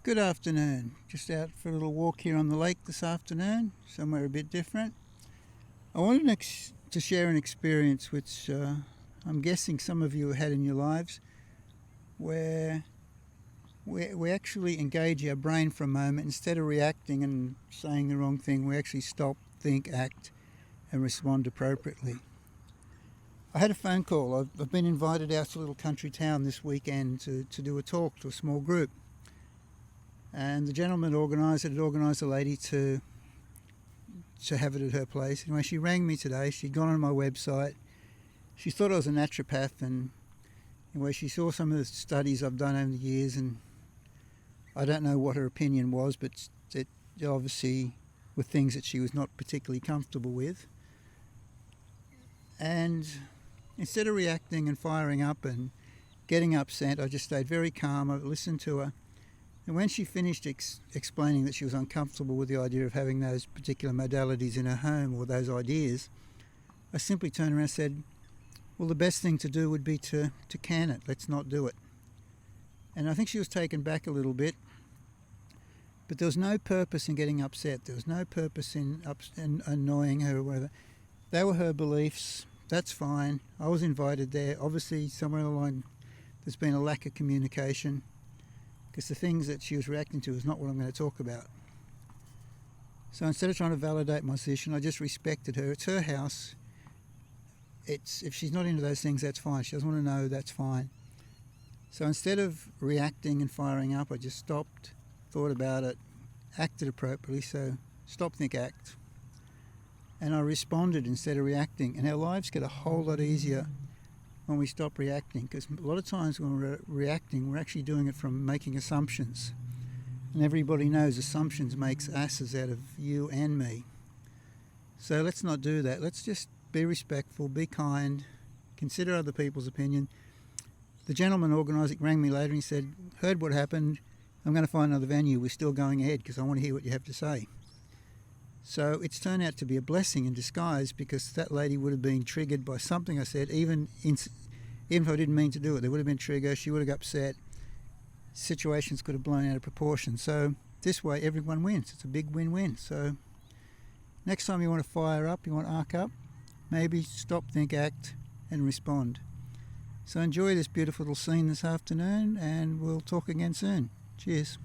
Good afternoon. Just out for a little walk here on the lake this afternoon, somewhere a bit different. I wanted to share an experience which I'm guessing some of you have had in your lives, where we actually engage our brain for a moment. Instead of reacting and saying the wrong thing, we actually stop, think, act, and respond appropriately. I had a phone call. I've been invited out to a little country town this weekend to do a talk to a small group. And the gentleman had organised a lady to have it at her place. And when she rang me today, she'd gone on my website. She thought I was a naturopath, and anyway, she saw some of the studies I've done over the years, and I don't know what her opinion was, but it obviously were things that she was not particularly comfortable with. And instead of reacting and firing up and getting upset, I just stayed very calm. I listened to her. And when she finished explaining that she was uncomfortable with the idea of having those particular modalities in her home or those ideas, I simply turned around and said, well, the best thing to do would be to can it. Let's not do it. And I think she was taken back a little bit, but there was no purpose in getting upset. There was no purpose in annoying her or whatever. They were her beliefs. That's fine. I was invited there. Obviously, somewhere along the line, there's been a lack of communication, because the things that she was reacting to is not what I'm going to talk about. So instead of trying to validate my position, I just respected her. It's her house. If she's not into those things, that's fine. She doesn't want to know, that's fine. So instead of reacting and firing up, I just stopped, thought about it, acted appropriately. So stop, think, act. And I responded instead of reacting. And our lives get a whole lot easier when we stop reacting, because a lot of times when we're reacting, we're actually doing it from making assumptions, and everybody knows assumptions makes asses out of you and me. So let's not do that. Let's just be respectful, be kind, consider other people's opinion. The gentleman organising rang me later and he said, heard what happened, I'm going to find another venue, we're still going ahead because I want to hear what you have to say. So it's turned out to be a blessing in disguise, because that lady would have been triggered by something I said, even if I didn't mean to do it. There would have been trigger, she would have got upset, situations could have blown out of proportion. So this way everyone wins. It's a big win-win. So next time you want to fire up, you want to arc up, maybe stop, think, act and respond. So enjoy this beautiful little scene this afternoon, and we'll talk again soon. Cheers.